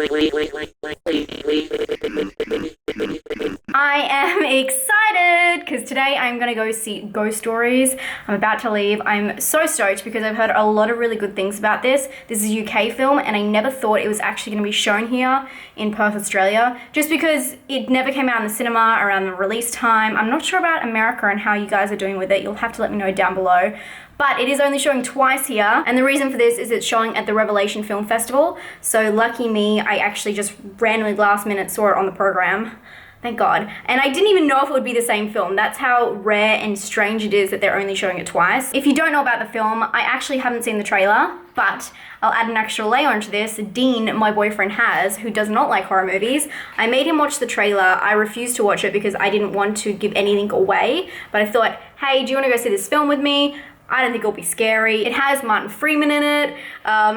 I am excited because today I'm going to go see Ghost Stories. I'm about to leave. I'm so stoked because I've heard a lot of really good things about this. This is a UK film and I never thought it was actually going to be shown here in Perth, Australia, just because it never came out in the cinema around the release time. I'm not sure about America and how you guys are doing with it. You'll have to let me know down below. But it is only showing twice here, and the reason for this is it's showing at the Revelation Film Festival. So lucky me, I actually just randomly last minute saw it on the program. Thank God. And I didn't even know if it would be the same film. That's how rare and strange it is that they're only showing it twice. If you don't know about the film, I actually haven't seen the trailer, but I'll add an extra layer onto this. Dean, my boyfriend, has, who does not like horror movies. I made him watch the trailer. I refused to watch it because I didn't want to give anything away, but I thought, hey, do you want to go see this film with me? I don't think it'll be scary. It has Martin Freeman in it.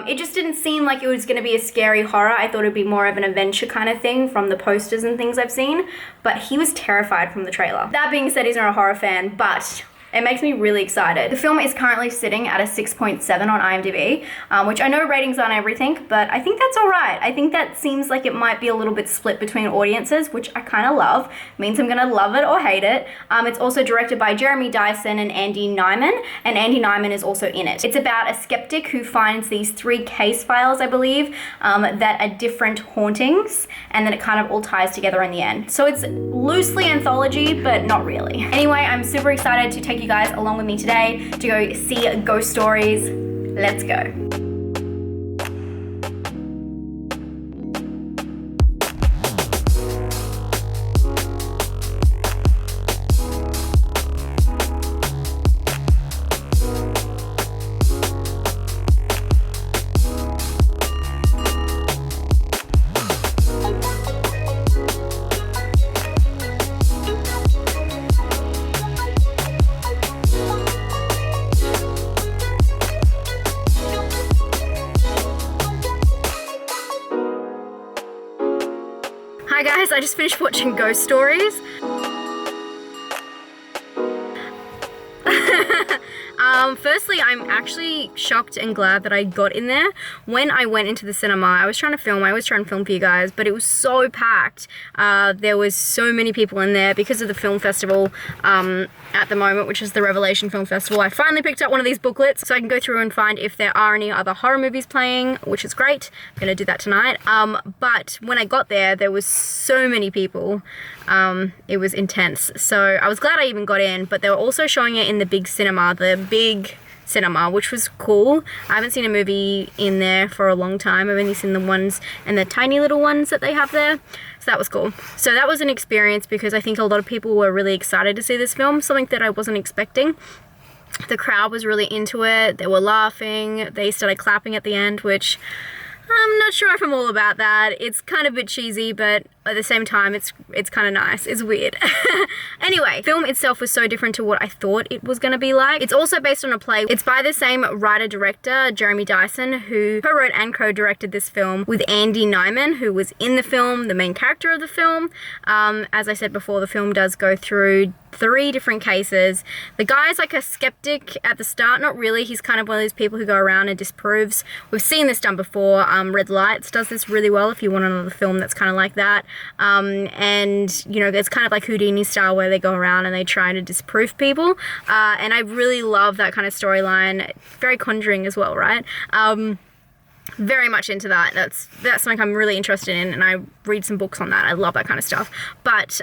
It just didn't seem like it was going to be a scary horror. I thought it'd be more of an adventure kind of thing from the posters and things I've seen, but he was terrified from the trailer. That being said, he's not a horror fan, but it makes me really excited. The film is currently sitting at a 6.7 on IMDb, which I know ratings aren't everything, but I think that's all right. I think that seems like it might be a little bit split between audiences, which I kind of love. Means I'm gonna love it or hate it. It's also directed by Jeremy Dyson and Andy Nyman, and Andy Nyman is also in it. It's about a skeptic who finds these 3 case files, I believe, that are different hauntings, and then it kind of all ties together in the end. So it's loosely anthology, but not really. Anyway, I'm super excited to take you guys along with me today to go see Ghost Stories. Let's go. Hi guys, I just finished watching Ghost Stories. Firstly, I'm actually shocked and glad that I got in there. When I went into the cinema, I was trying to film for you guys, but it was so packed. There was so many people in there because of the film festival at the moment, which is the Revelation Film Festival. I finally picked up one of these booklets so I can go through and find if there are any other horror movies playing, which is great. I'm gonna do that tonight. But when I got there, there was so many people. It was intense. So I was glad I even got in, but they were also showing it in the big cinema, which was cool. I haven't seen a movie in there for a long time. I've only seen the ones and the tiny little ones that they have there. So that was cool. So that was an experience because I think a lot of people were really excited to see this film, something that I wasn't expecting. The crowd was really into it. They were laughing. They started clapping at the end, which I'm not sure if I'm all about that. It's kind of a bit cheesy, but at the same time, it's kind of nice. It's weird. Anyway, the film itself was so different to what I thought it was going to be like. It's also based on a play. It's by the same writer-director, Jeremy Dyson, who co-wrote and co-directed this film with Andy Nyman, who was in the film, the main character of the film. As I said before, the film does go through 3 different cases. The guy's like a skeptic at the start. Not really. He's kind of one of those people who go around and disproves. We've seen this done before. Red Lights does this really well if you want another film that's kind of like that. And, you know, it's kind of like Houdini style where they go around and they try to disprove people. And I really love that kind of storyline. Very Conjuring as well, right? Very much into that. That's something I'm really interested in, and I read some books on that. I love that kind of stuff. But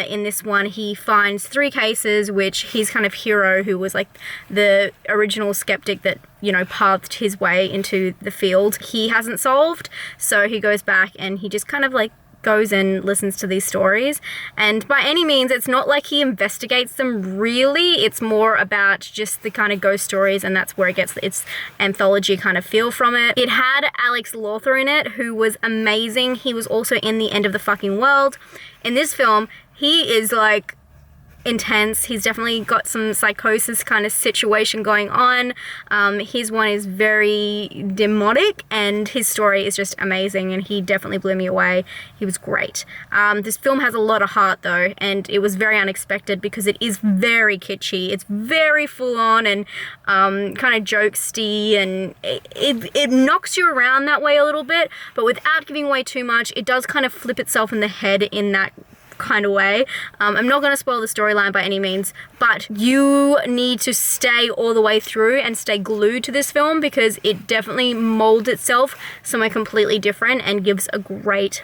in this one, he finds 3 cases, which his kind of hero, who was like the original skeptic that, you know, pathed his way into the field, he hasn't solved. So he goes back and he just kind of like goes and listens to these stories, and by any means it's not like he investigates them really. It's more about just the kind of ghost stories, and that's where it gets its anthology kind of feel from it. It had Alex Lothar in it, who was amazing. He was also in The End of the Fucking World. In this film, he is like intense. He's definitely got some psychosis kind of situation going on. His one is very demonic, and his story is just amazing, and he definitely blew me away. He was great. This film has a lot of heart though, and it was very unexpected because it is very kitschy. It's very full on and kind of jokesty, and it knocks you around that way a little bit, but without giving away too much. It does kind of flip itself in the head in that kind of way. I'm not going to spoil the storyline by any means, but you need to stay all the way through and stay glued to this film because it definitely molds itself somewhere completely different and gives a great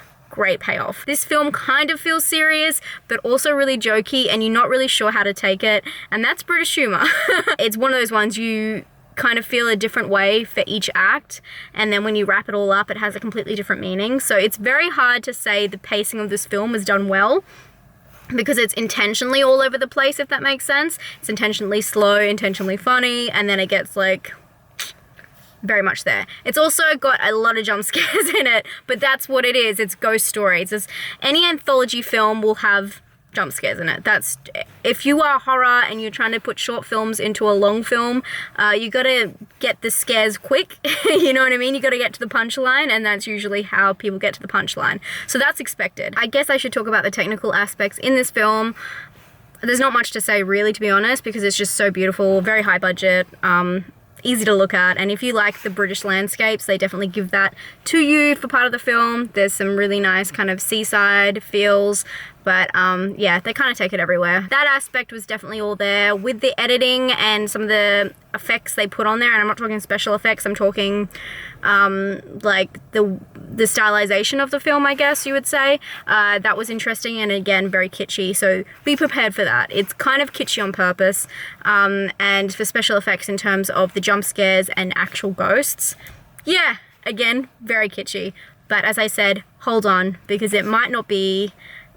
payoff. This film kind of feels serious, but also really jokey, and you're not really sure how to take it, and that's British humor. It's one of those ones you kind of feel a different way for each act, and then when you wrap it all up, it has a completely different meaning. So it's very hard to say the pacing of this film is done well, because it's intentionally all over the place, if that makes sense. It's intentionally slow, intentionally funny, and then it gets like very much there. It's also got a lot of jump scares in it, but that's what it is. It's ghost stories. Any anthology film will have jump scares in it. That's, if you are horror and you're trying to put short films into a long film, you gotta get the scares quick. You know what I mean? You gotta get to the punchline, and that's usually how people get to the punchline. So that's expected. I guess I should talk about the technical aspects in this film. There's not much to say really, to be honest, because it's just so beautiful, very high budget, easy to look at, and if you like the British landscapes, they definitely give that to you for part of the film. There's some really nice kind of seaside feels, but yeah, they kind of take it everywhere. That aspect was definitely all there with the editing and some of the effects they put on there, and I'm not talking special effects, I'm talking like the stylization of the film, I guess you would say. That was interesting, and again, very kitschy, so be prepared for that. It's kind of kitschy on purpose, and for special effects in terms of the jump scares and actual ghosts, yeah, again, very kitschy. But as I said, hold on, because it might not be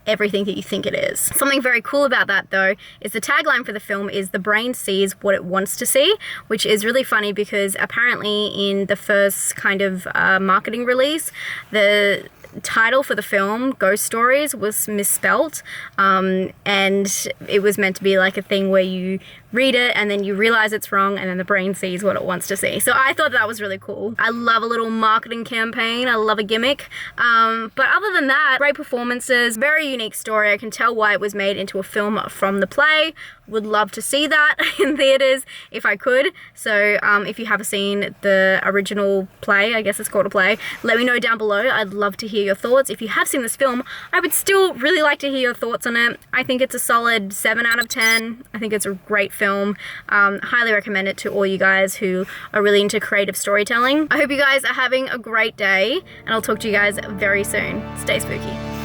everything that you think it is. Something very cool about that though is the tagline for the film is "The brain sees what it wants to see," which is really funny because apparently in the first kind of marketing release, the title for the film, Ghost Stories, was misspelt, and it was meant to be like a thing where you read it and then you realize it's wrong, and then the brain sees what it wants to see. So I thought that was really cool. I love a little marketing campaign. I love a gimmick. But other than that, great performances, very unique story. I can tell why it was made into a film from the play. Would love to see that in theaters if I could. So if you have seen the original play, I guess it's called a play, let me know down below. I'd love to hear your thoughts. If you have seen this film, I would still really like to hear your thoughts on it. I think it's a solid 7 out of 10. I think it's a great film. Highly recommend it to all you guys who are really into creative storytelling. I hope you guys are having a great day, and I'll talk to you guys very soon. Stay spooky.